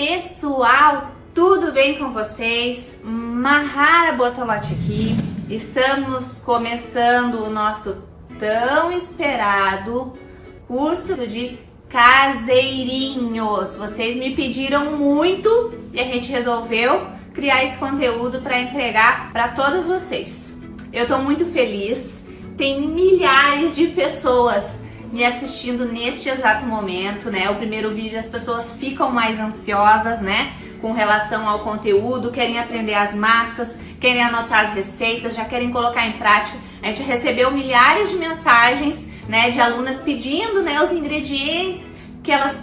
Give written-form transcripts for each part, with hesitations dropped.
pessoal, tudo bem com vocês? Mahara Bortolotti aqui. Estamos começando o nosso tão esperado curso de caseirinhos. Vocês me pediram muito e a gente resolveu criar esse conteúdo para entregar para todas vocês. Eu tô muito feliz, tem milhares de pessoas me assistindo neste exato momento, né? O primeiro vídeo as pessoas ficam mais ansiosas, né? Com relação ao conteúdo, querem aprender as massas, querem anotar as receitas, já querem colocar em prática. A gente recebeu milhares de mensagens, né? De alunas pedindo, né? Os ingredientes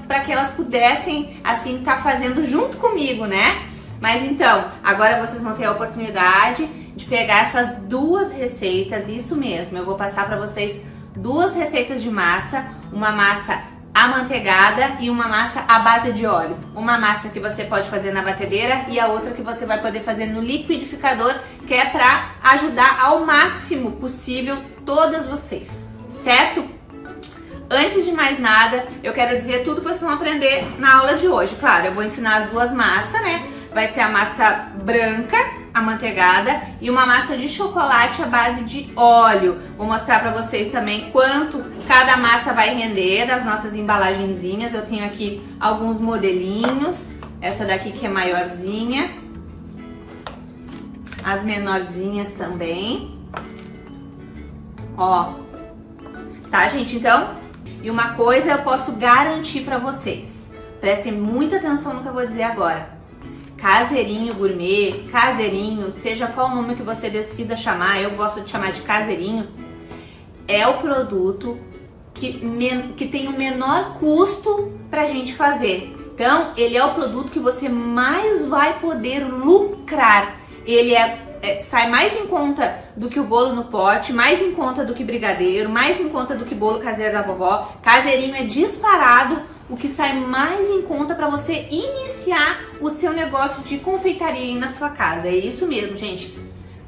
para que elas pudessem, assim, estar fazendo junto comigo, né? Mas então, agora vocês vão ter a oportunidade de pegar essas duas receitas, isso mesmo, eu vou passar para vocês duas receitas de massa, uma massa amanteigada e uma massa à base de óleo. Uma massa que você pode fazer na batedeira e a outra que você vai poder fazer no liquidificador, que é para ajudar ao máximo possível todas vocês, certo? Antes de mais nada, eu quero dizer tudo que vocês vão aprender na aula de hoje. Claro, eu vou ensinar as duas massas, né? Vai ser a massa branca, amanteigada, e uma massa de chocolate à base de óleo. Vou mostrar para vocês também quanto cada massa vai render das nossas embalagenzinhas. Eu tenho aqui alguns modelinhos, essa daqui que é maiorzinha, as menorzinhas também, ó, tá, gente? Então, e uma coisa eu posso garantir para vocês, prestem muita atenção no que eu vou dizer agora. Caseirinho gourmet, caseirinho, seja qual nome que você decida chamar, eu gosto de chamar de caseirinho, é o produto que tem o menor custo pra gente fazer. Então, ele é o produto que você mais vai poder lucrar. Ele sai mais em conta do que o bolo no pote, mais em conta do que brigadeiro, mais em conta do que bolo caseiro da vovó. Caseirinho é disparado o que sai mais em conta para você iniciar o seu negócio de confeitaria aí na sua casa. É isso mesmo, gente.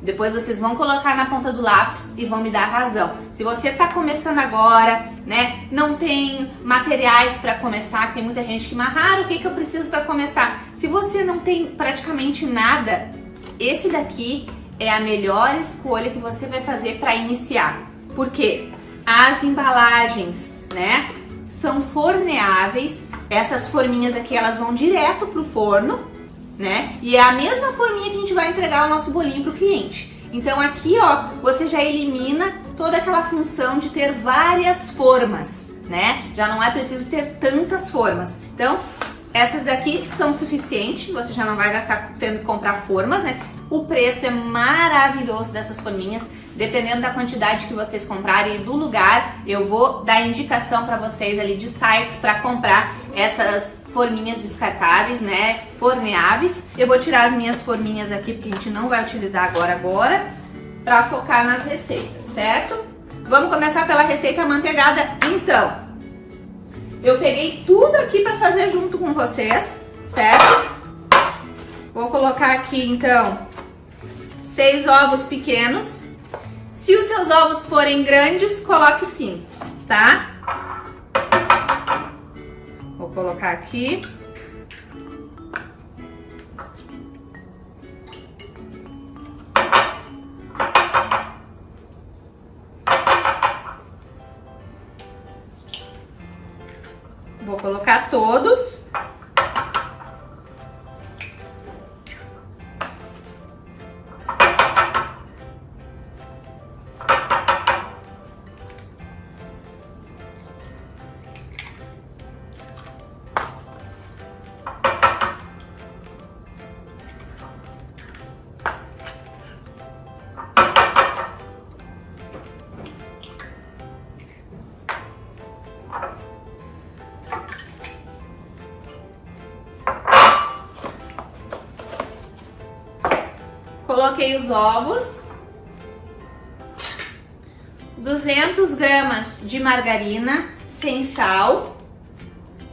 Depois vocês vão colocar na ponta do lápis e vão me dar razão. Se você está começando agora, né, não tem materiais para começar, tem muita gente que Mahara, o que eu preciso para começar? Se você não tem praticamente nada, esse daqui é a melhor escolha que você vai fazer para iniciar. Porque as embalagens, né, são forneáveis. Essas forminhas aqui, elas vão direto pro forno, né? E é a mesma forminha que a gente vai entregar o nosso bolinho pro cliente. Então aqui, ó, você já elimina toda aquela função de ter várias formas, né? Já não é preciso ter tantas formas. Então, essas daqui são suficientes, você já não vai gastar tendo que comprar formas, né? O preço é maravilhoso dessas forminhas. Dependendo da quantidade que vocês comprarem e do lugar, eu vou dar indicação para vocês ali de sites para comprar essas forminhas descartáveis, né, forneáveis. Eu vou tirar as minhas forminhas aqui, porque a gente não vai utilizar agora, para focar nas receitas, certo? Vamos começar pela receita amanteigada, então. Eu peguei tudo aqui para fazer junto com vocês, certo? Vou colocar aqui, então, 6 ovos pequenos. Se os seus ovos forem grandes, coloque 5, tá? Vou colocar aqui. Vou colocar todos. Coloquei os ovos, 200 gramas de margarina sem sal.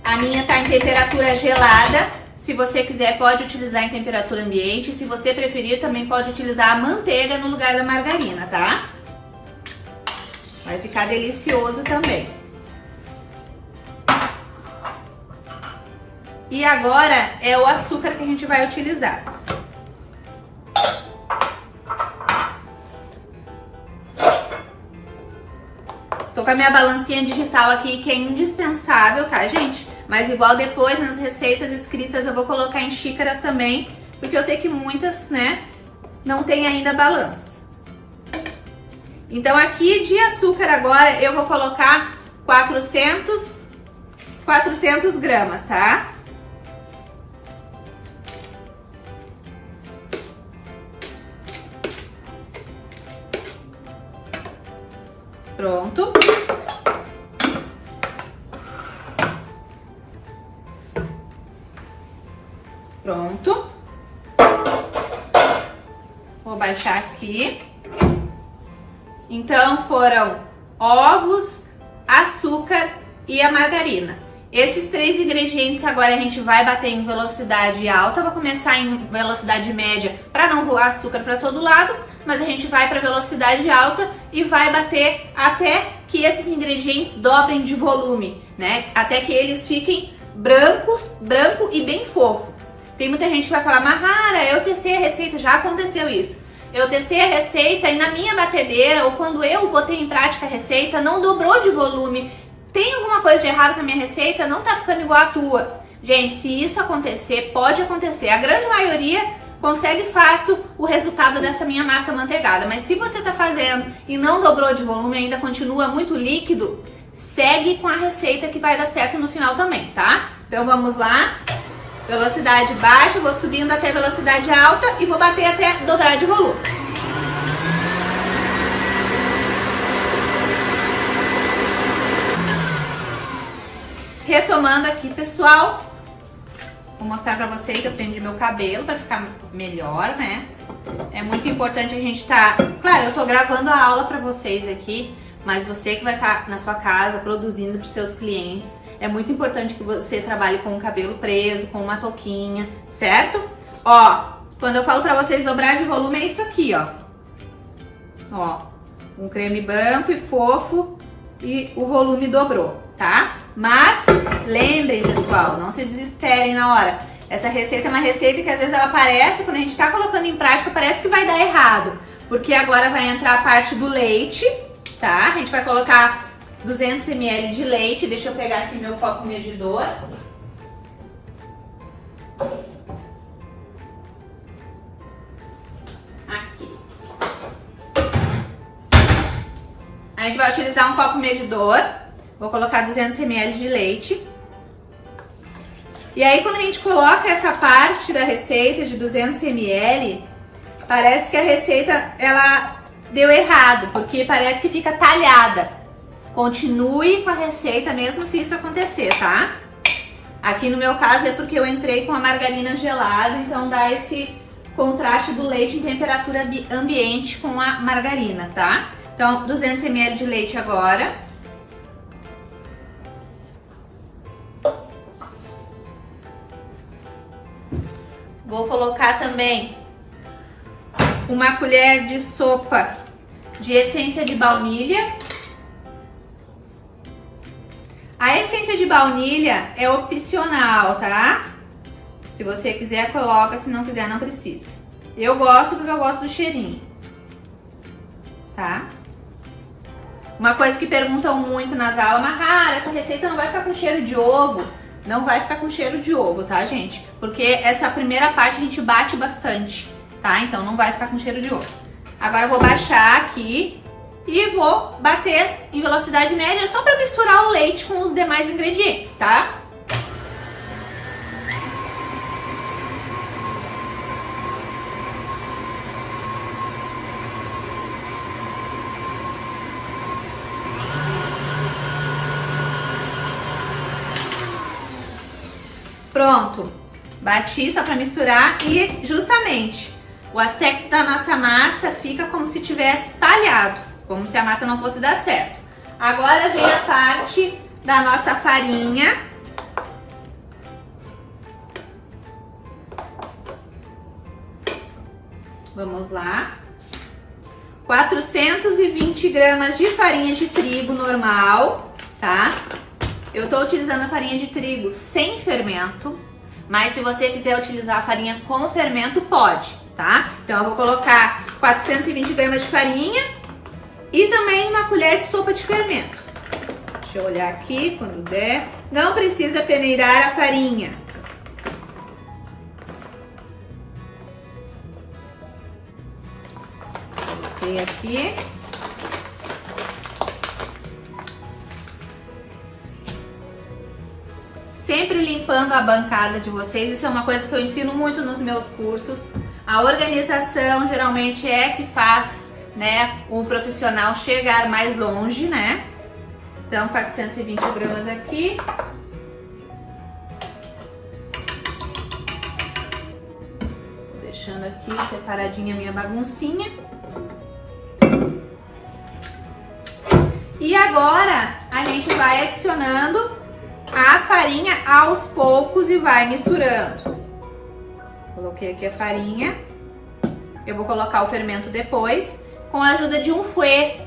A minha tá em temperatura gelada. Se você quiser, pode utilizar em temperatura ambiente. Se você preferir, também pode utilizar a manteiga no lugar da margarina, tá? Vai ficar delicioso também. E agora é o açúcar que a gente vai utilizar. Tô com a minha balancinha digital aqui, que é indispensável, tá, gente? Mas igual depois nas receitas escritas eu vou colocar em xícaras também, porque eu sei que muitas, né, não tem ainda balança. Então aqui de açúcar agora eu vou colocar 400 gramas, tá? Pronto. Pronto. Vou baixar aqui. Então foram ovos, açúcar e a margarina. Esses 3 ingredientes agora a gente vai bater em velocidade alta. Eu vou começar em velocidade média para não voar açúcar para todo lado, mas a gente vai para velocidade alta e vai bater até que esses ingredientes dobrem de volume, né? Até que eles fiquem branco e bem fofo. Tem muita gente que vai falar, Mahara, eu testei a receita, já aconteceu isso. Eu testei a receita e na minha batedeira, ou quando eu botei em prática a receita, não dobrou de volume. Tem alguma coisa de errado com a minha receita? Não tá ficando igual a tua. Gente, se isso acontecer, pode acontecer. A grande maioria consegue fácil o resultado dessa minha massa manteigada. Mas se você tá fazendo e não dobrou de volume, ainda continua muito líquido, segue com a receita que vai dar certo no final também, tá? Então vamos lá. Velocidade baixa, vou subindo até velocidade alta e vou bater até dobrar de volume. Retomando aqui, pessoal, vou mostrar pra vocês, eu prendi meu cabelo pra ficar melhor, né? É muito importante a gente Claro, eu tô gravando a aula pra vocês aqui, mas você que vai estar na sua casa produzindo pros seus clientes, é muito importante que você trabalhe com o cabelo preso, com uma touquinha, certo? Ó, quando eu falo pra vocês dobrar de volume, é isso aqui, ó. Ó, um creme branco e fofo e o volume dobrou, tá? Mas lembrem, pessoal, não se desesperem na hora. Essa receita é uma receita que às vezes ela parece, quando a gente tá colocando em prática, parece que vai dar errado. Porque agora vai entrar a parte do leite, tá? A gente vai colocar 200 ml de leite. Deixa eu pegar aqui meu copo medidor. Aqui. A gente vai utilizar um copo medidor. Vou colocar 200 ml de leite. E aí quando a gente coloca essa parte da receita de 200 ml, parece que a receita ela deu errado, porque parece que fica talhada. Continue com a receita mesmo se isso acontecer, tá? Aqui no meu caso é porque eu entrei com a margarina gelada, então dá esse contraste do leite em temperatura ambiente com a margarina, tá? Então 200 ml de leite agora. Vou colocar também uma colher de sopa de essência de baunilha. A essência de baunilha é opcional, tá? Se você quiser, coloca. Se não quiser, não precisa. Eu gosto porque eu gosto do cheirinho, tá? Uma coisa que perguntam muito nas aulas, Mahara, essa receita não vai ficar com cheiro de ovo? Não vai ficar com cheiro de ovo, tá, gente? Porque essa primeira parte a gente bate bastante, tá? Então não vai ficar com cheiro de ovo. Agora eu vou baixar aqui e vou bater em velocidade média só para misturar o leite com os demais ingredientes, tá? Pronto, bati só para misturar e justamente o aspecto da nossa massa fica como se tivesse talhado, como se a massa não fosse dar certo. Agora vem a parte da nossa farinha. Vamos lá. 420 gramas de farinha de trigo normal, tá? Eu tô utilizando a farinha de trigo sem fermento, Mas se você quiser utilizar a farinha com fermento, pode, tá? Então eu vou colocar 420 gramas de farinha e também uma colher de sopa de fermento. Deixa eu olhar aqui quando der. Não precisa peneirar a farinha. Coloquei aqui. Sempre limpando a bancada de vocês, isso é uma coisa que eu ensino muito nos meus cursos. A organização geralmente é que faz, né, o profissional chegar mais longe, né? Então, 420 gramas aqui. Vou deixando aqui separadinha a minha baguncinha. E agora a gente vai adicionando a farinha aos poucos e vai misturando. Coloquei aqui a farinha. Eu vou colocar o fermento depois. Com a ajuda de um fouet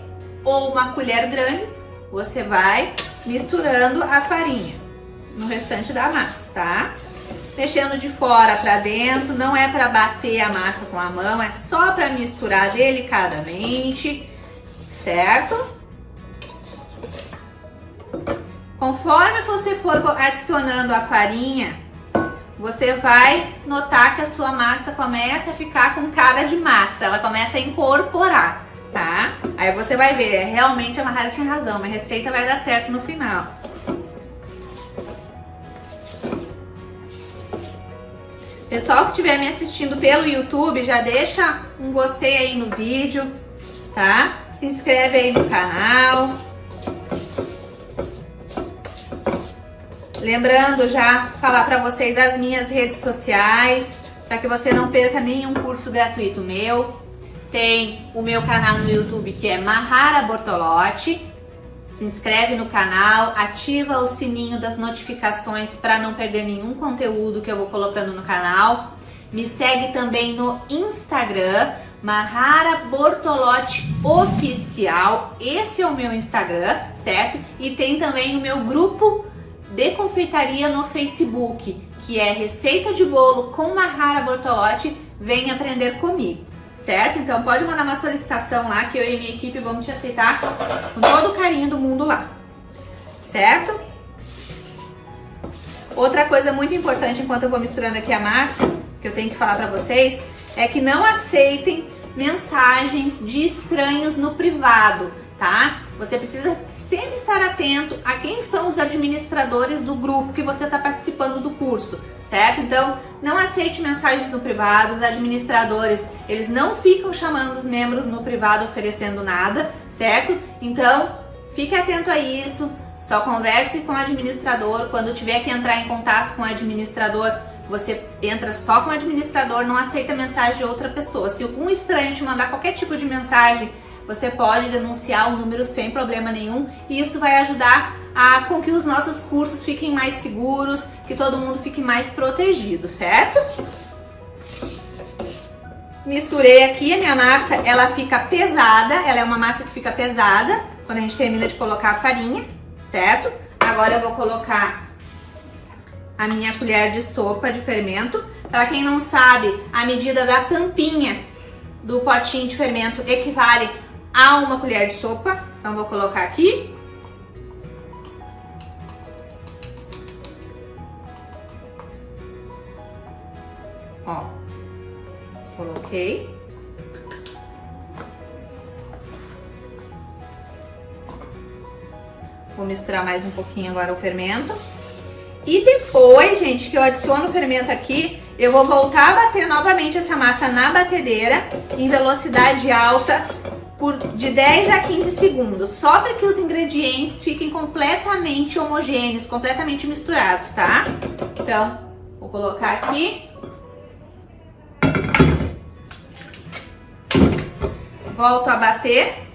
ou uma colher grande, você vai misturando a farinha no restante da massa, tá? Mexendo de fora para dentro, não é para bater a massa com a mão, é só para misturar delicadamente, certo? Conforme você for adicionando a farinha, você vai notar que a sua massa começa a ficar com cara de massa, ela começa a incorporar, tá? Aí você vai ver, realmente a Mahara tinha razão, minha receita vai dar certo no final. Pessoal que estiver me assistindo pelo YouTube, já deixa um gostei aí no vídeo, tá? Se inscreve aí no canal. Lembrando já falar para vocês as minhas redes sociais, para que você não perca nenhum curso gratuito meu. Tem o meu canal no YouTube que é Mahara Bortolotti. Se inscreve no canal, ativa o sininho das notificações para não perder nenhum conteúdo que eu vou colocando no canal. Me segue também no Instagram, Mahara Bortolotti Oficial. Esse é o meu Instagram, certo? E tem também o meu grupo de confeitaria no Facebook, que é Receita de Bolo com Mahara Bortolotti, vem aprender comigo, certo? Então pode mandar uma solicitação lá que eu e minha equipe vamos te aceitar com todo o carinho do mundo lá, certo? Outra coisa muito importante enquanto eu vou misturando aqui a massa, que eu tenho que falar para vocês, é que não aceitem mensagens de estranhos no privado, tá? Você precisa sempre estar atento a quem são os administradores do grupo que você está participando do curso, certo? Então, não aceite mensagens no privado, os administradores, eles não ficam chamando os membros no privado oferecendo nada, certo? Então, fique atento a isso, só converse com o administrador, quando tiver que entrar em contato com o administrador, você entra só com o administrador, não aceita mensagem de outra pessoa. Se um estranho te mandar qualquer tipo de mensagem, você pode denunciar o número sem problema nenhum e isso vai ajudar com que os nossos cursos fiquem mais seguros, que todo mundo fique mais protegido, certo? Misturei aqui, a minha massa, ela fica pesada, ela é uma massa que fica pesada quando a gente termina de colocar a farinha, certo? Agora eu vou colocar a minha colher de sopa de fermento. Para quem não sabe, a medida da tampinha do potinho de fermento equivale a uma colher de sopa. Então vou colocar aqui. Ó, coloquei. Vou misturar mais um pouquinho agora o fermento. E depois, gente, que eu adiciono o fermento aqui, eu vou voltar a bater novamente essa massa na batedeira em velocidade alta por de 10 a 15 segundos, só para que os ingredientes fiquem completamente homogêneos, completamente misturados, tá? Então, vou colocar aqui. Volto a bater.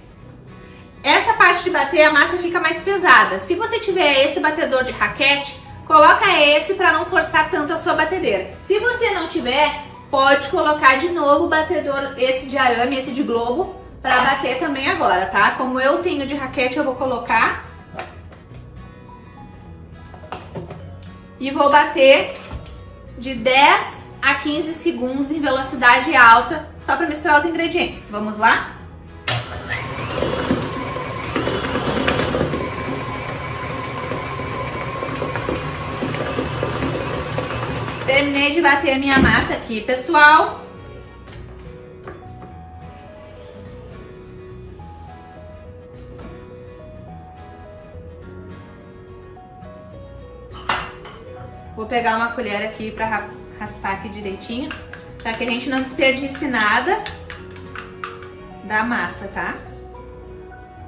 Essa parte de bater, a massa fica mais pesada. Se você tiver esse batedor de raquete, coloca esse para não forçar tanto a sua batedeira. Se você não tiver, pode colocar de novo o batedor, esse de arame, esse de globo, para bater também agora, tá? Como eu tenho de raquete, eu vou colocar. E vou bater de 10 a 15 segundos em velocidade alta, só para misturar os ingredientes. Vamos lá? Terminei de bater a minha massa aqui, pessoal. Vou pegar uma colher aqui para raspar aqui direitinho, para que a gente não desperdice nada da massa, tá?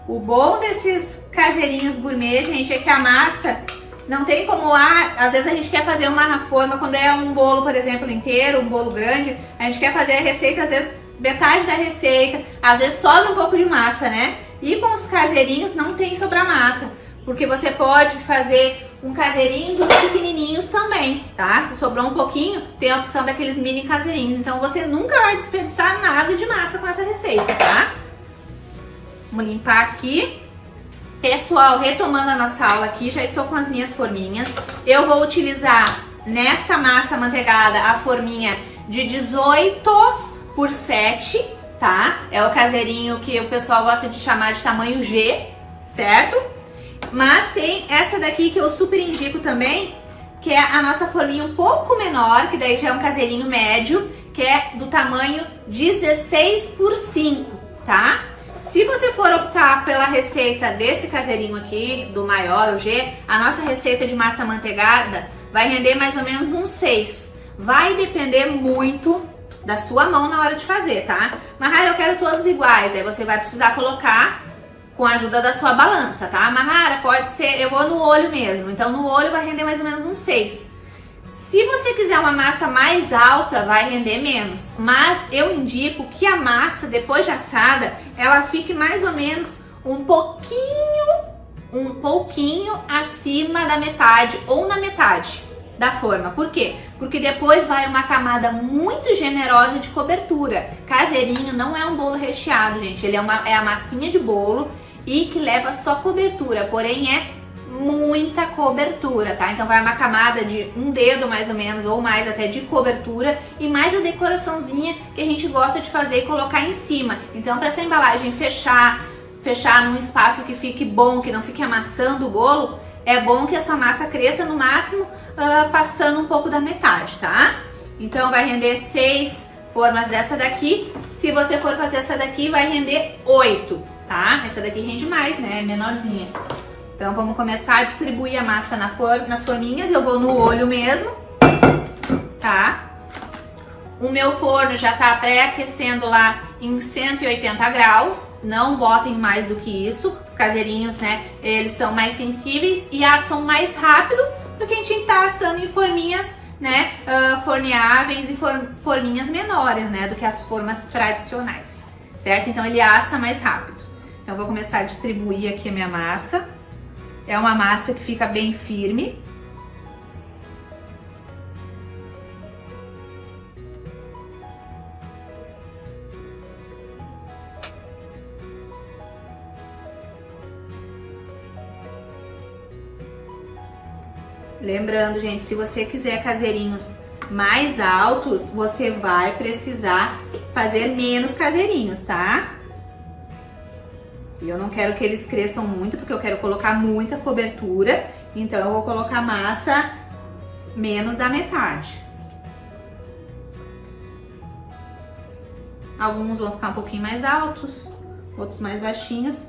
O bom desses caseirinhos gourmet, gente, é que a massa não tem como às vezes a gente quer fazer uma forma, quando é um bolo, por exemplo, inteiro, um bolo grande, a gente quer fazer a receita, às vezes metade da receita, às vezes sobra um pouco de massa, né? E com os caseirinhos não tem sobrar massa, porque você pode fazer um caseirinho dos pequenininhos também, tá? Se sobrou um pouquinho, tem a opção daqueles mini caseirinhos, então você nunca vai desperdiçar nada de massa com essa receita, tá? Vamos limpar aqui. Pessoal, retomando a nossa aula aqui, já estou com as minhas forminhas. Eu vou utilizar nesta massa amanteigada a forminha de 18 por 7, tá? É o caseirinho que o pessoal gosta de chamar de tamanho G, certo? Mas tem essa daqui que eu super indico também, que é a nossa forminha um pouco menor, que daí já é um caseirinho médio, que é do tamanho 16 por 5, tá? Se você for optar pela receita desse caseirinho aqui, do maior, o G, a nossa receita de massa amanteigada vai render mais ou menos uns 6. Vai depender muito da sua mão na hora de fazer, tá? Mahara, eu quero todos iguais, aí você vai precisar colocar com a ajuda da sua balança, tá? Mahara, pode ser, eu vou no olho mesmo, então no olho vai render mais ou menos uns 6. Se você quiser uma massa mais alta, vai render menos. Mas eu indico que a massa, depois de assada, ela fique mais ou menos um pouquinho acima da metade ou na metade da forma. Por quê? Porque depois vai uma camada muito generosa de cobertura. Caseirinho não é um bolo recheado, gente. Ele é a massinha de bolo e que leva só cobertura, porém é muita cobertura, tá? Então vai uma camada de um dedo mais ou menos, ou mais até, de cobertura, e mais a decoraçãozinha que a gente gosta de fazer e colocar em cima. Então, para essa embalagem fechar num espaço que fique bom, que não fique amassando o bolo, é bom que a sua massa cresça no máximo passando um pouco da metade, tá? Então vai render 6 formas dessa daqui. Se você for fazer essa daqui, vai render 8, tá? Essa daqui rende mais, né? É menorzinha. Então vamos começar a distribuir a massa nas forminhas. Eu vou no olho mesmo, tá? O meu forno já tá pré-aquecendo lá em 180 graus. Não botem mais do que isso. Os caseirinhos, né, eles são mais sensíveis e assam mais rápido, porque a gente tá assando em forminhas, né, forneáveis e forminhas menores, né, do que as formas tradicionais, certo? Então ele assa mais rápido. Então eu vou começar a distribuir aqui a minha massa. É uma massa que fica bem firme. Lembrando, gente, se você quiser caseirinhos mais altos, você vai precisar fazer menos caseirinhos, tá? E eu não quero que eles cresçam muito, porque eu quero colocar muita cobertura. Então eu vou colocar massa menos da metade. Alguns vão ficar um pouquinho mais altos, outros mais baixinhos.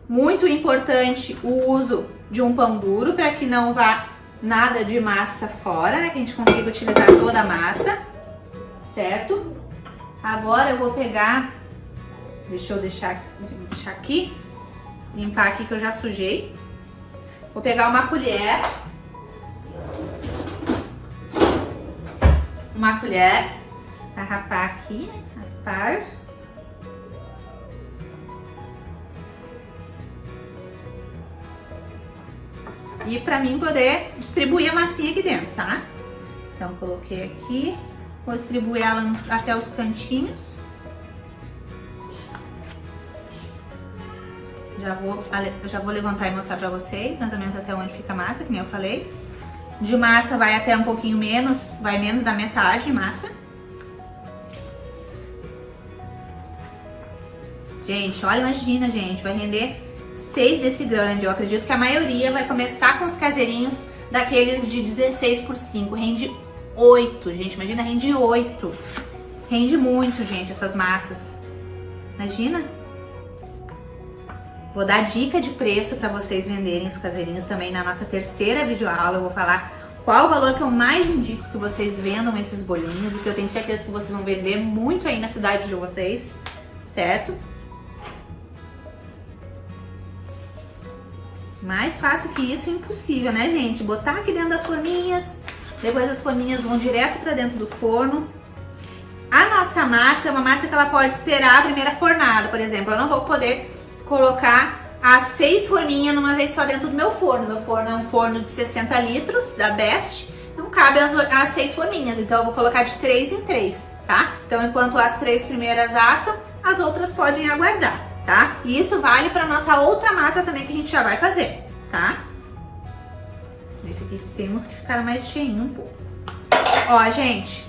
Muito importante o uso de um pão duro, para que não vá nada de massa fora, né? Que a gente consiga utilizar toda a massa, certo? Agora eu vou pegar... Deixa eu deixar aqui, limpar aqui que eu já sujei. Vou pegar uma colher para rapar aqui, raspar. E para mim poder distribuir a massinha aqui dentro, tá? Então coloquei aqui, vou distribuir ela até os cantinhos. Eu já vou levantar e mostrar pra vocês, mais ou menos até onde fica a massa, que nem eu falei. de massa vai até um pouquinho menos, vai menos da metade de massa. Gente, olha, imagina, gente, vai render 6 desse grande. Eu acredito que a maioria vai começar com os caseirinhos daqueles de 16 por 5. Rende 8, gente, imagina, rende 8. Rende muito, gente, essas massas. Imagina. Vou dar dica de preço para vocês venderem os caseirinhos também na nossa terceira videoaula. Eu vou falar qual o valor que eu mais indico que vocês vendam esses bolinhos e que eu tenho certeza que vocês vão vender muito aí na cidade de vocês, certo? Mais fácil que isso, impossível, né, gente? Botar aqui dentro das forminhas, depois as forminhas vão direto para dentro do forno. A nossa massa é uma massa que ela pode esperar a primeira fornada, por exemplo. Eu não vou poder colocar as 6 forminhas numa vez só dentro do meu forno. Meu forno é um forno de 60 litros da Best, não cabe as 6 forminhas, então eu vou colocar de 3 em 3, tá? Então enquanto as 3 primeiras assam, as outras podem aguardar, tá? E isso vale para nossa outra massa também que a gente já vai fazer, tá? Esse aqui temos que ficar mais cheinho um pouco. Ó, gente.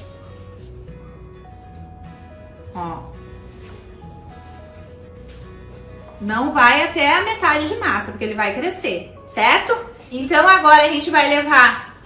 Ó. Não vai até a metade de massa, porque ele vai crescer, certo? Então agora a gente vai levar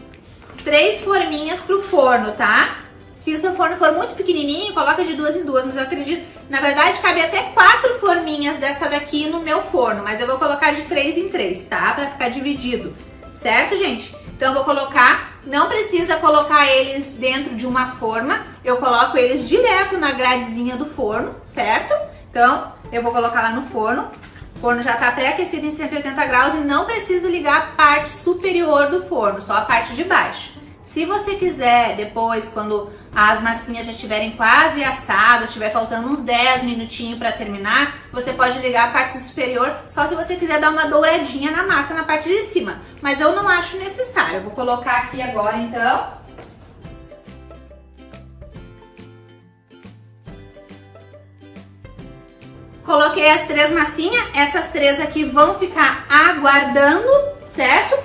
3 forminhas pro forno, tá? Se o seu forno for muito pequenininho, coloca de 2 em 2, mas eu acredito, na verdade, cabe até 4 forminhas dessa daqui no meu forno, mas eu vou colocar de 3 em 3, tá? Pra ficar dividido, certo, gente? Então eu vou colocar, não precisa colocar eles dentro de uma forma, eu coloco eles direto na gradezinha do forno, certo? Então, eu vou colocar lá no forno. O forno já está pré-aquecido em 180 graus e não preciso ligar a parte superior do forno, só a parte de baixo. Se você quiser, depois, quando as massinhas já estiverem quase assadas, estiver faltando uns 10 minutinhos para terminar, você pode ligar a parte superior, só se você quiser dar uma douradinha na massa na parte de cima. Mas eu não acho necessário. Eu vou colocar aqui agora, então. Coloquei as 3 massinhas, essas 3 aqui vão ficar aguardando, certo?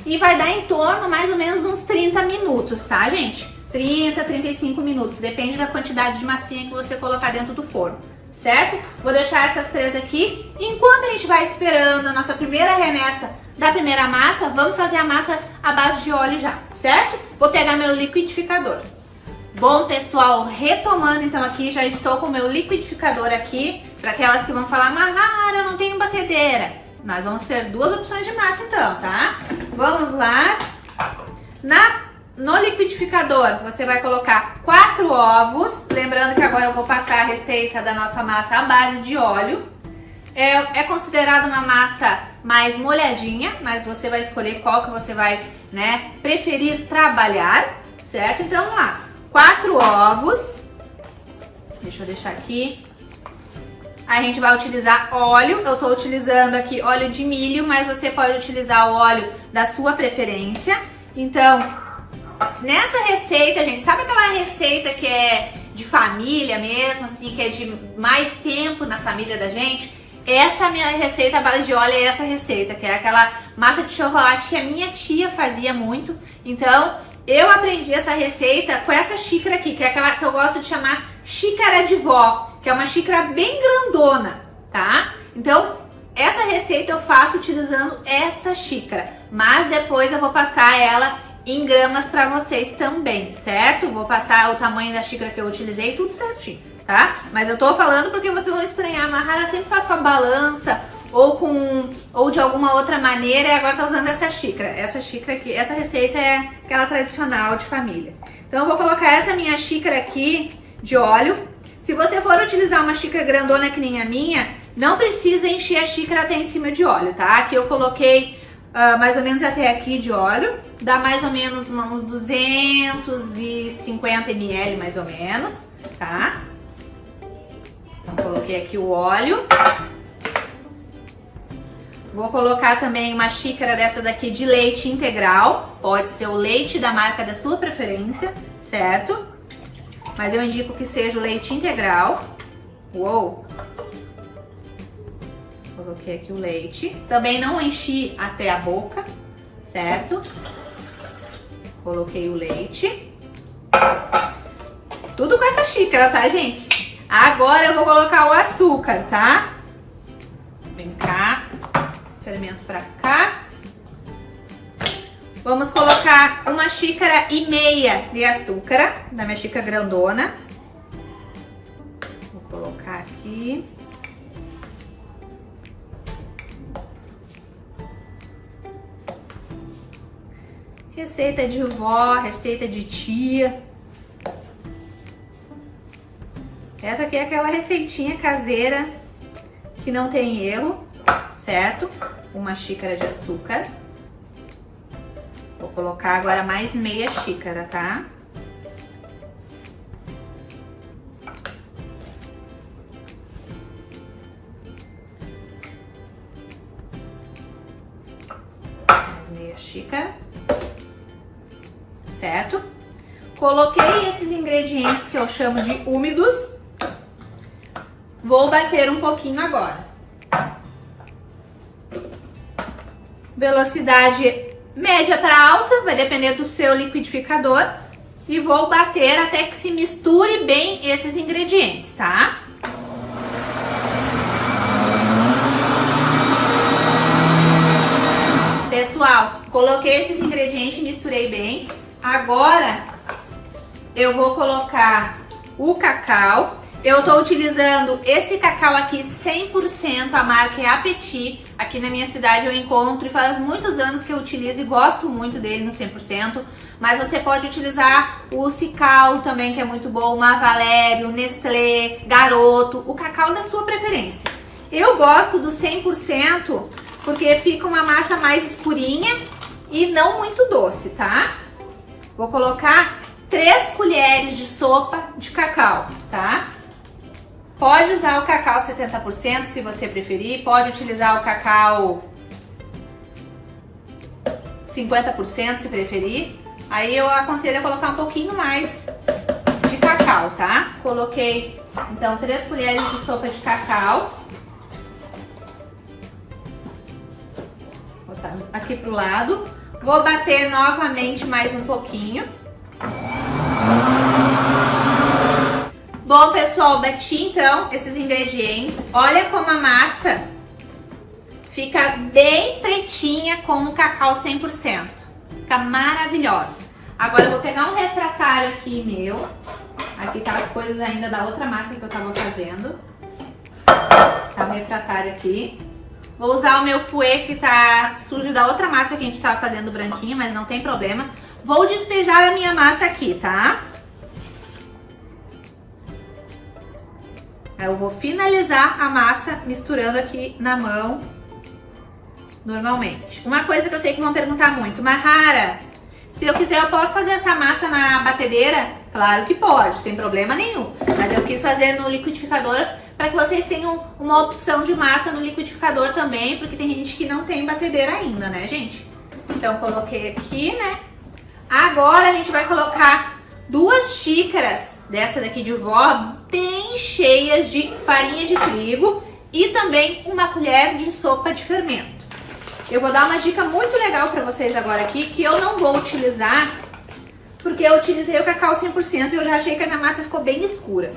E vai dar em torno mais ou menos uns 30 minutos, tá, gente? 30, 35 minutos, depende da quantidade de massinha que você colocar dentro do forno, certo? Vou deixar essas 3 aqui. Enquanto a gente vai esperando a nossa primeira remessa da primeira massa, vamos fazer a massa à base de óleo já, certo? Vou pegar meu liquidificador. Bom, pessoal, retomando então aqui, já estou com o meu liquidificador aqui. Para aquelas que vão falar, Mahara, eu não tenho batedeira. Nós vamos ter 2 opções de massa então, tá? Vamos lá. No liquidificador, você vai colocar 4 ovos. Lembrando que agora eu vou passar a receita da nossa massa à base de óleo. É considerada uma massa mais molhadinha, mas você vai escolher qual que você vai, né, preferir trabalhar, certo? Então, vamos lá. 4 ovos. Deixa eu deixar aqui. A gente vai utilizar óleo. Eu estou utilizando aqui óleo de milho, mas você pode utilizar o óleo da sua preferência. Então, nessa receita, gente, sabe aquela receita que é de família mesmo, assim, que é de mais tempo na família da gente? Essa minha receita à base de óleo é essa receita, que é aquela massa de chocolate que a minha tia fazia muito. Então, eu aprendi essa receita com essa xícara aqui, que é aquela que eu gosto de chamar xícara de vó, que é uma xícara bem grandona, tá? Então, essa receita eu faço utilizando essa xícara, mas depois eu vou passar ela em gramas pra vocês também, certo? Vou passar o tamanho da xícara que eu utilizei, tudo certinho, tá? Mas eu tô falando porque vocês vão estranhar, Mahara sempre faz com a balança ou de alguma outra maneira, e agora tá usando essa xícara. Essa xícara aqui, essa receita é aquela tradicional de família. Então eu vou colocar essa minha xícara aqui de óleo. Se você for utilizar uma xícara grandona que nem a minha, não precisa encher a xícara até em cima de óleo, tá? Aqui eu coloquei mais ou menos até aqui de óleo, dá mais ou menos uns 250 ml mais ou menos, tá? Então coloquei aqui o óleo. Vou colocar também uma xícara dessa daqui de leite integral, pode ser o leite da marca da sua preferência, certo? Mas eu indico que seja o leite integral. Uou! Coloquei aqui o leite. Também não enchi até a boca, certo? Coloquei o leite. Tudo com essa xícara, tá, gente? Agora eu vou colocar o açúcar, tá? Vem cá. Fermento pra cá. Vamos colocar 1,5 xícaras de açúcar, da minha xícara grandona. Vou colocar aqui. Receita de vó, receita de tia. Essa aqui é aquela receitinha caseira que não tem erro, certo? 1 xícara de açúcar. Vou colocar agora mais meia xícara, tá? Mais meia xícara. Certo? Coloquei esses ingredientes que eu chamo de úmidos. Vou bater um pouquinho agora. Velocidade média para alta, vai depender do seu liquidificador. E vou bater até que se misture bem esses ingredientes, tá? Pessoal, coloquei esses ingredientes, misturei bem. Agora eu vou colocar o cacau. Eu tô utilizando esse cacau aqui 100%, a marca é Apeti. Aqui na minha cidade eu encontro e faz muitos anos que eu utilizo e gosto muito dele no 100%. Mas você pode utilizar o Cical também, que é muito bom, o Mavalério, Nestlé, Garoto, o cacau da sua preferência. Eu gosto do 100% porque fica uma massa mais escurinha e não muito doce, tá? Vou colocar 3 colheres de sopa de cacau, tá? Pode usar o cacau 70% se você preferir, pode utilizar o cacau 50% se preferir. Aí eu aconselho a colocar um pouquinho mais de cacau, tá? Coloquei, então, 3 colheres de sopa de cacau. Vou botar aqui pro lado. Vou bater novamente mais um pouquinho. Bom, pessoal, bati então esses ingredientes. Olha como a massa fica bem pretinha com o cacau 100%. Fica maravilhosa. Agora eu vou pegar um refratário aqui meu. Aqui tá as coisas ainda da outra massa que eu tava fazendo. Tá o refratário aqui. Vou usar o meu fouet que tá sujo da outra massa que a gente tava fazendo branquinho, mas não tem problema. Vou despejar a minha massa aqui, tá? Eu vou finalizar a massa misturando aqui na mão, normalmente. Uma coisa que eu sei que vão perguntar muito, Mahara, se eu quiser eu posso fazer essa massa na batedeira? Claro que pode, sem problema nenhum. Mas eu quis fazer no liquidificador para que vocês tenham uma opção de massa no liquidificador também, porque tem gente que não tem batedeira ainda, né, gente? Então, coloquei aqui, né? Agora a gente vai colocar 2 xícaras dessa daqui de vó, bem cheias de farinha de trigo e também 1 colher de sopa de fermento. Eu vou dar uma dica muito legal para vocês agora aqui, que eu não vou utilizar, porque eu utilizei o cacau 100% e eu já achei que a minha massa ficou bem escura.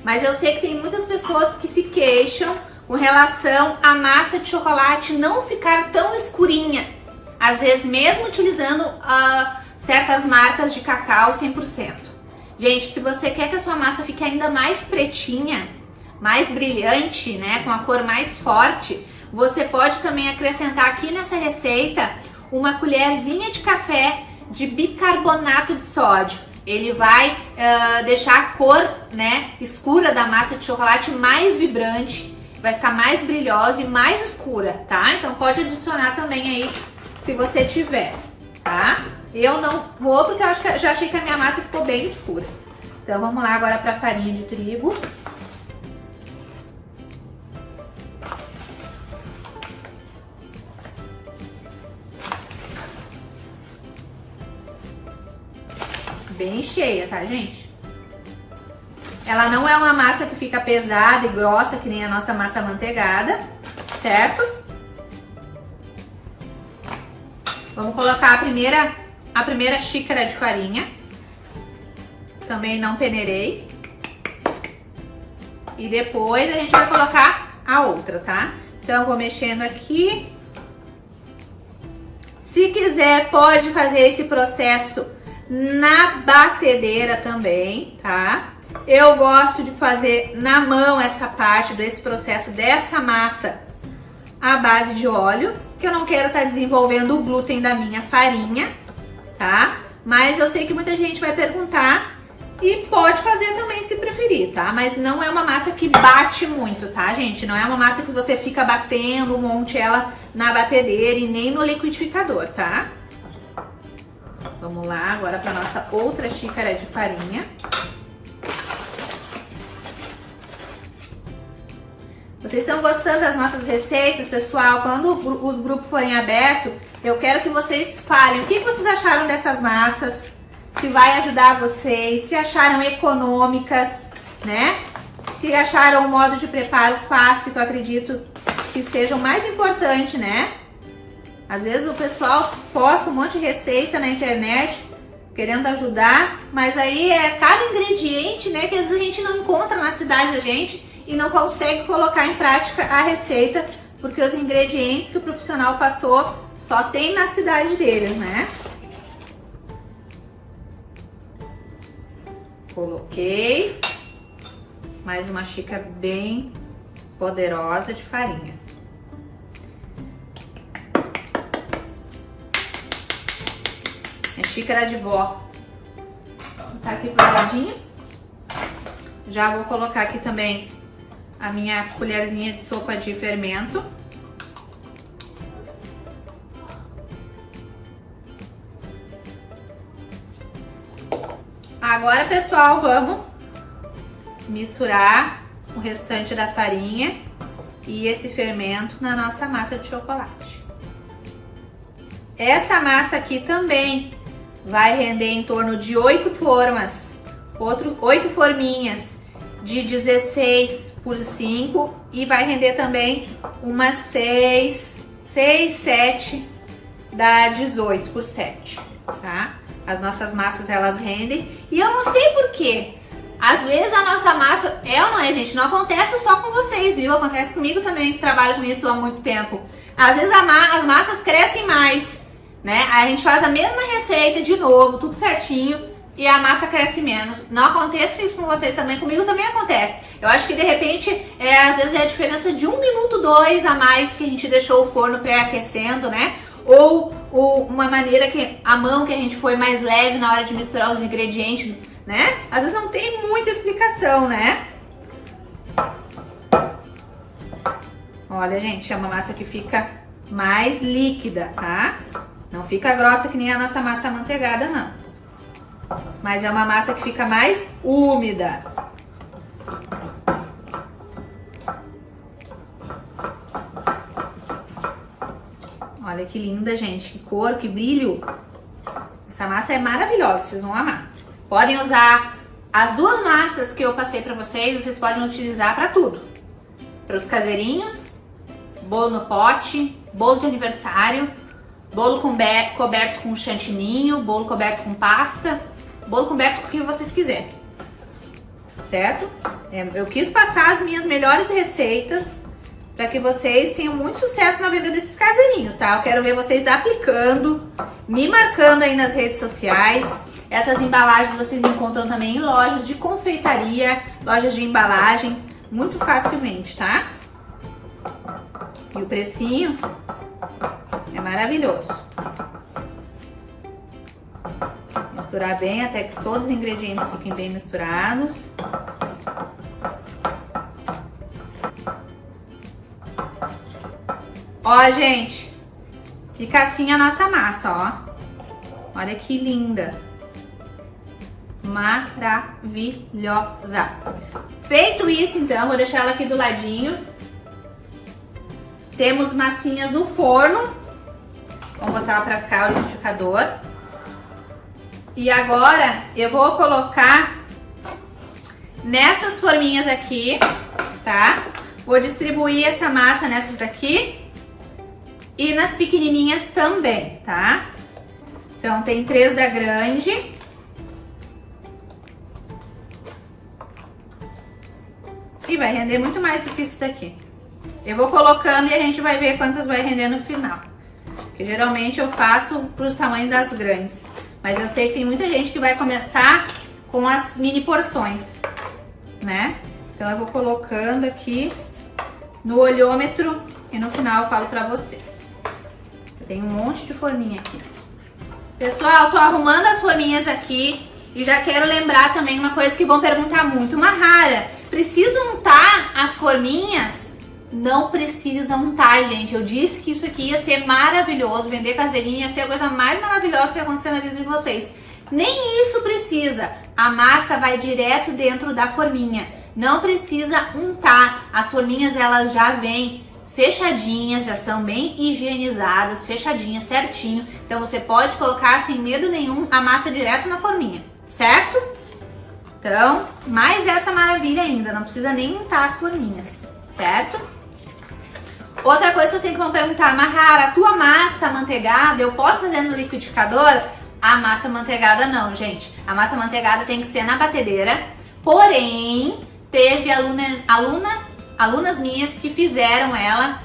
Mas eu sei que tem muitas pessoas que se queixam com relação à massa de chocolate não ficar tão escurinha. Às vezes mesmo utilizando certas marcas de cacau 100%. Gente, se você quer que a sua massa fique ainda mais pretinha, mais brilhante, né, com a cor mais forte, você pode também acrescentar aqui nessa receita 1 colherzinha de café de bicarbonato de sódio. Ele vai deixar a cor, né, escura da massa de chocolate mais vibrante, vai ficar mais brilhosa e mais escura, tá? Então pode adicionar também aí, se você tiver, tá? Eu não vou porque eu já achei que a minha massa ficou bem escura. Então vamos lá agora para a farinha de trigo. Bem cheia, tá, gente? Ela não é uma massa que fica pesada e grossa que nem a nossa massa amanteigada, certo? Vamos colocar a primeira a primeira xícara de farinha. Também não peneirei. E depois a gente vai colocar a outra, tá? Então, vou mexendo aqui. Se quiser, pode fazer esse processo na batedeira também, tá? Eu gosto de fazer na mão essa parte desse processo dessa massa à base de óleo, que eu não quero estar desenvolvendo o glúten da minha farinha, tá? Mas eu sei que muita gente vai perguntar e pode fazer também se preferir, tá? Mas não é uma massa que bate muito, tá, gente? Não é uma massa que você fica batendo um monte ela na batedeira e nem no liquidificador, tá? Vamos lá agora para nossa outra xícara de farinha. Vocês estão gostando das nossas receitas, pessoal? Quando os grupos forem abertos, eu quero que vocês falem o que vocês acharam dessas massas, se vai ajudar vocês, se acharam econômicas, né? Se acharam um modo de preparo fácil, que eu acredito que seja o mais importante, né? Às vezes o pessoal posta um monte de receita na internet querendo ajudar, mas aí é cada ingrediente, né, que às vezes a gente não encontra na cidade da gente e não consegue colocar em prática a receita, porque os ingredientes que o profissional passou só tem na cidade deles, né? Coloquei mais uma xícara bem poderosa de farinha. É xícara de vó. Tá aqui pro ladinho. Já vou colocar aqui também a minha colherzinha de sopa de fermento. Agora, pessoal, vamos misturar o restante da farinha e esse fermento na nossa massa de chocolate. Essa massa aqui também vai render em torno de 8 formas, 8 forminhas de 16 por 5 e vai render também umas 6, 7 dá 18 por 7, tá? As nossas massas, elas rendem. E eu não sei porquê. Às vezes a nossa massa, ou não é, gente? Não acontece só com vocês, viu? Acontece comigo também, que trabalho com isso há muito tempo. Às vezes as massas crescem mais, né? Aí a gente faz a mesma receita de novo, tudo certinho, e a massa cresce menos. Não acontece isso com vocês também, comigo também acontece. Eu acho que de repente, às vezes é a diferença de 1 minuto, 2 a mais que a gente deixou o forno pré-aquecendo, né? Ou uma maneira que a mão que a gente foi mais leve na hora de misturar os ingredientes, né? Às vezes não tem muita explicação, né? Olha, gente, é uma massa que fica mais líquida, tá? Não fica grossa que nem a nossa massa amanteigada, não. Mas é uma massa que fica mais úmida. Olha que linda, gente. Que cor, que brilho. Essa massa é maravilhosa, vocês vão amar. Podem usar as duas massas que eu passei pra vocês, vocês podem utilizar pra tudo. Para os caseirinhos, bolo no pote, bolo de aniversário, bolo coberto com chantininho, bolo coberto com pasta, bolo coberto com o que vocês quiserem. Certo? Eu quis passar as minhas melhores receitas para que vocês tenham muito sucesso na venda desses caseirinhos, tá? Eu quero ver vocês aplicando, me marcando aí nas redes sociais. Essas embalagens vocês encontram também em lojas de confeitaria, lojas de embalagem, muito facilmente, tá? E o precinho é maravilhoso. Misturar bem até que todos os ingredientes fiquem bem misturados. Ó, gente, fica assim a nossa massa, ó. Olha que linda. Maravilhosa. Feito isso, então, vou deixar ela aqui do ladinho. Temos massinhas no forno. Vamos botar ela pra cá, o liquidificador. E agora eu vou colocar nessas forminhas aqui, tá? Vou distribuir essa massa nessas daqui e nas pequenininhas também, tá? Então tem 3 da grande. E vai render muito mais do que isso daqui. Eu vou colocando e a gente vai ver quantas vai render no final. Porque geralmente eu faço para os tamanhos das grandes. Mas eu sei que tem muita gente que vai começar com as mini porções, né? Então eu vou colocando aqui no olhômetro e no final eu falo pra vocês. Eu tenho um monte de forminha aqui. Pessoal, tô arrumando as forminhas aqui e já quero lembrar também uma coisa que vão perguntar muito. Mahara, precisa untar as forminhas? Não precisa untar, gente. Eu disse que isso aqui ia ser maravilhoso, vender caseirinho ia ser a coisa mais maravilhosa que ia acontecer na vida de vocês. Nem isso precisa. A massa vai direto dentro da forminha. Não precisa untar. As forminhas, elas já vêm fechadinhas, já são bem higienizadas, fechadinhas, certinho. Então você pode colocar sem medo nenhum a massa direto na forminha, certo? Então, mais essa maravilha ainda, não precisa nem untar as forminhas, certo? Outra coisa que eu sei que vão perguntar, Mahara, a tua massa amanteigada, eu posso fazer no liquidificador? A massa amanteigada não, gente. A massa amanteigada tem que ser na batedeira, porém, teve alunas minhas que fizeram ela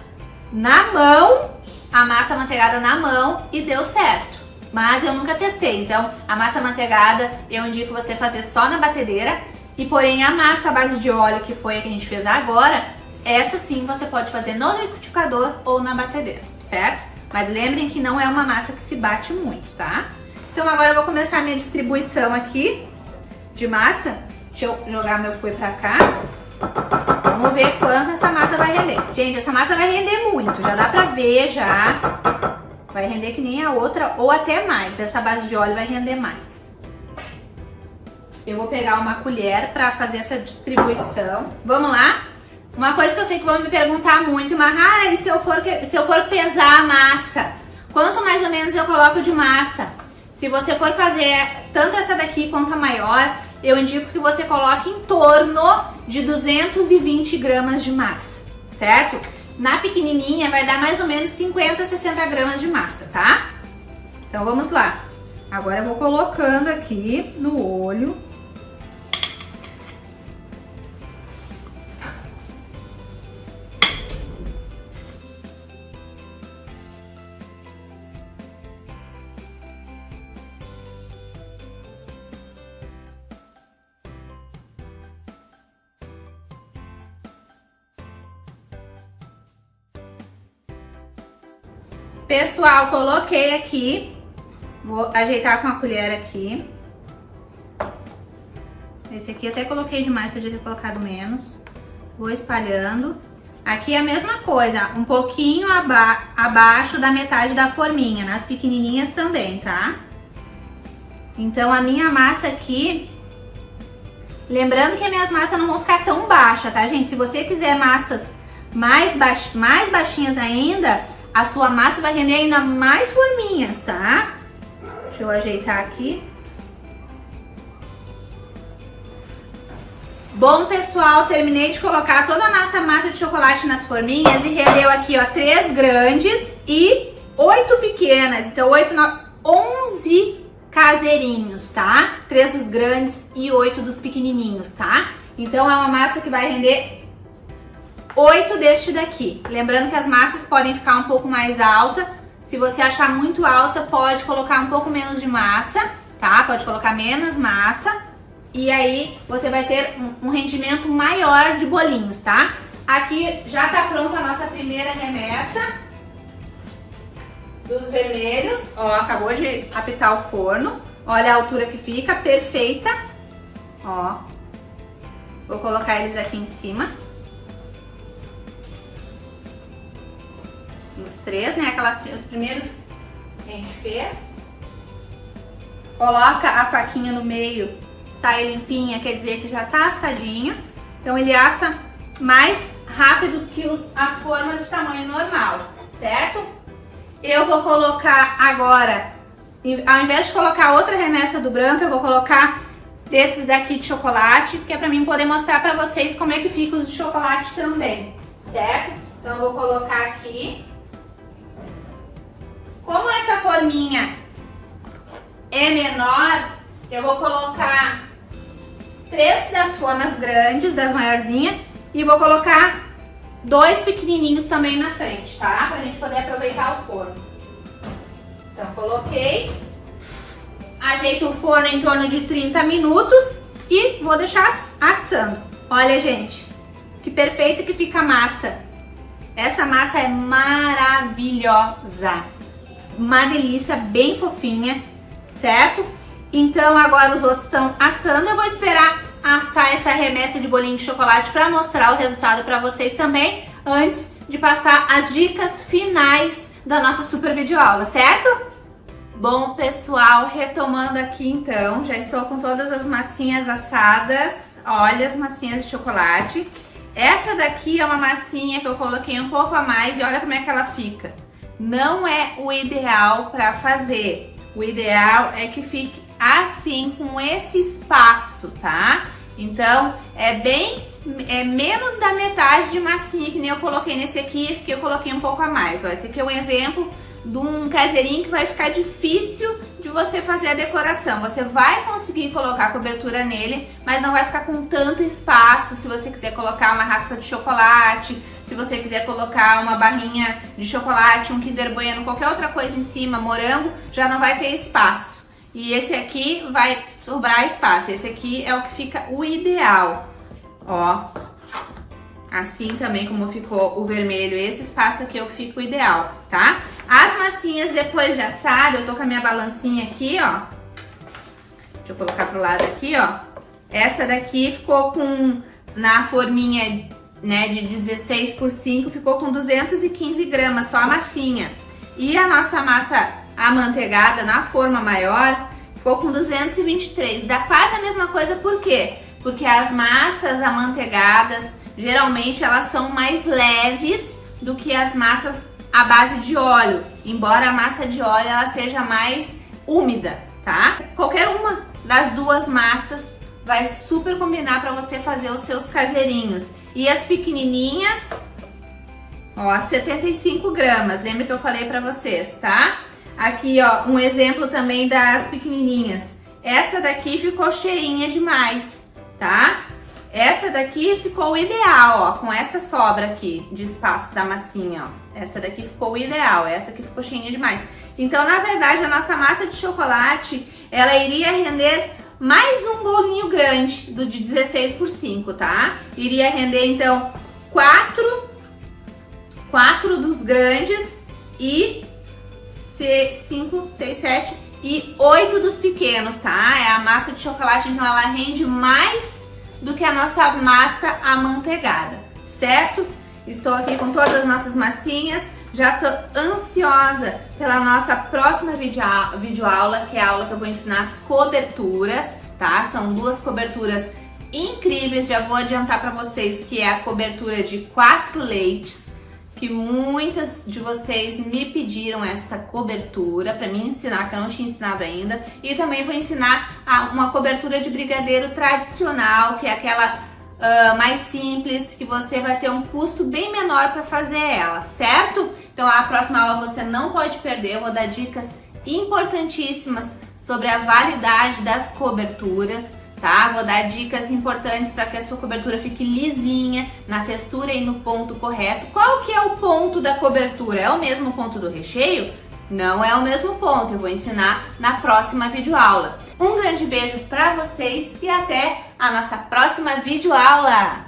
na mão, a massa amanteigada na mão e deu certo. Mas eu nunca testei, então a massa amanteigada eu indico você fazer só na batedeira. E porém a massa à base de óleo, que foi a que a gente fez agora, essa sim você pode fazer no liquidificador ou na batedeira, certo? Mas lembrem que não é uma massa que se bate muito, tá? Então agora eu vou começar a minha distribuição aqui de massa. Deixa eu jogar meu fouet pra cá. Vamos ver quanto essa massa vai render. Gente, essa massa vai render muito, já dá pra ver já. Vai render que nem a outra ou até mais. Essa base de óleo vai render mais. Eu vou pegar uma colher pra fazer essa distribuição. Vamos lá? Uma coisa que eu sei que vão me perguntar muito, Mahara, e se eu for pesar a massa? Quanto mais ou menos eu coloco de massa? Se você for fazer tanto essa daqui quanto a maior, eu indico que você coloque em torno de 220 gramas de massa, certo? Na pequenininha vai dar mais ou menos 50, 60 gramas de massa, tá? Então vamos lá. Agora eu vou colocando aqui no olho. Pessoal, coloquei aqui, vou ajeitar com a colher aqui. Esse aqui até coloquei demais, podia ter colocado menos. Vou espalhando. Aqui é a mesma coisa, um pouquinho abaixo da metade da forminha, nas pequenininhas também, tá? Então a minha massa aqui, lembrando que as minhas massas não vão ficar tão baixas, tá, gente? Se você quiser massas mais baixinhas ainda, a sua massa vai render ainda mais forminhas, tá? Deixa eu ajeitar aqui. Bom, pessoal, terminei de colocar toda a nossa massa de chocolate nas forminhas e rendeu aqui, ó, 3 grandes e 8 pequenas. Então, 11 caseirinhos, tá? 3 dos grandes e 8 dos pequenininhos, tá? Então, é uma massa que vai render 8 deste daqui. Lembrando que as massas podem ficar um pouco mais alta. Se você achar muito alta, pode colocar um pouco menos de massa, tá? Pode colocar menos massa. E aí você vai ter um rendimento maior de bolinhos, tá? Aqui já tá pronta a nossa primeira remessa dos vermelhos. Ó, acabou de apitar o forno. Olha a altura que fica, perfeita. Ó, vou colocar eles aqui em cima. Os 3, né? Os primeiros que a gente fez. Coloca a faquinha no meio, sai limpinha, quer dizer que já tá assadinho. Então ele assa mais rápido que as formas de tamanho normal, certo? Eu vou colocar agora, ao invés de colocar outra remessa do branco, eu vou colocar desses daqui de chocolate, que é pra mim poder mostrar pra vocês como é que fica os de chocolate também, certo? Então eu vou colocar aqui. Como essa forminha é menor, eu vou colocar 3 das formas grandes, das maiorzinhas, e vou colocar 2 pequenininhos também na frente, tá? Pra gente poder aproveitar o forno. Então, coloquei, ajeito o forno em torno de 30 minutos e vou deixar assando. Olha, gente, que perfeito que fica a massa. Essa massa é maravilhosa. Uma delícia, bem fofinha, certo? Então, agora os outros estão assando. Eu vou esperar assar essa remessa de bolinho de chocolate para mostrar o resultado para vocês também, antes de passar as dicas finais da nossa super videoaula, certo? Bom, pessoal, retomando aqui então, já estou com todas as massinhas assadas. Olha as massinhas de chocolate. Essa daqui é uma massinha que eu coloquei um pouco a mais e olha como é que ela fica. Não é o ideal para fazer. O ideal é que fique assim, com esse espaço, tá? Então, é menos da metade de massinha que nem eu coloquei nesse aqui. Esse aqui eu coloquei um pouco a mais. Ó, esse aqui é um exemplo de um caseirinho que vai ficar difícil de você fazer a decoração. Você vai conseguir colocar cobertura nele, mas não vai ficar com tanto espaço. Se você quiser colocar uma raspa de chocolate, se você quiser colocar uma barrinha de chocolate, um Kinder Bueno, qualquer outra coisa em cima, morango, já não vai ter espaço. E esse aqui vai sobrar espaço. Esse aqui é o que fica o ideal. Ó, assim também como ficou o vermelho, esse espaço aqui é o que fica o ideal, tá? As massinhas depois de assado, eu tô com a minha balancinha aqui, ó. Deixa eu colocar pro lado aqui, ó. Essa daqui ficou com, na forminha, né, de 16 por 5, ficou com 215 gramas, só a massinha. E a nossa massa amanteigada na forma maior ficou com 223. Dá quase a mesma coisa, por quê? Porque as massas amanteigadas, geralmente elas são mais leves do que as massas à base de óleo, embora a massa de óleo ela seja mais úmida, tá? Qualquer uma das duas massas vai super combinar para você fazer os seus caseirinhos. E as pequenininhas, ó, 75 gramas, lembra que eu falei para vocês, tá? Aqui, ó, um exemplo também das pequenininhas. Essa daqui ficou cheinha demais, tá? Essa daqui ficou o ideal, ó, com essa sobra aqui de espaço da massinha, ó. Essa daqui ficou o ideal, essa aqui ficou cheinha demais. Então, na verdade, a nossa massa de chocolate, ela iria render mais um bolinho grande, do de 16 por 5, tá? Iria render, então, 4 dos grandes e 5, 6, 7 e 8 dos pequenos, tá? É a massa de chocolate, então ela rende mais do que a nossa massa amanteigada, certo? Estou aqui com todas as nossas massinhas, já tô ansiosa pela nossa próxima videoaula, que é a aula que eu vou ensinar as coberturas, tá? São 2 coberturas incríveis, já vou adiantar para vocês que é a cobertura de 4 leites, que muitas de vocês me pediram esta cobertura para me ensinar, que eu não tinha ensinado ainda. E também vou ensinar uma cobertura de brigadeiro tradicional, que é aquela mais simples, que você vai ter um custo bem menor para fazer ela, certo? Então a próxima aula você não pode perder, eu vou dar dicas importantíssimas sobre a validade das coberturas, tá? Vou dar dicas importantes para que a sua cobertura fique lisinha, na textura e no ponto correto. Qual que é o ponto da cobertura? É o mesmo ponto do recheio? Não é o mesmo ponto, eu vou ensinar na próxima videoaula. Um grande beijo para vocês e até a nossa próxima videoaula!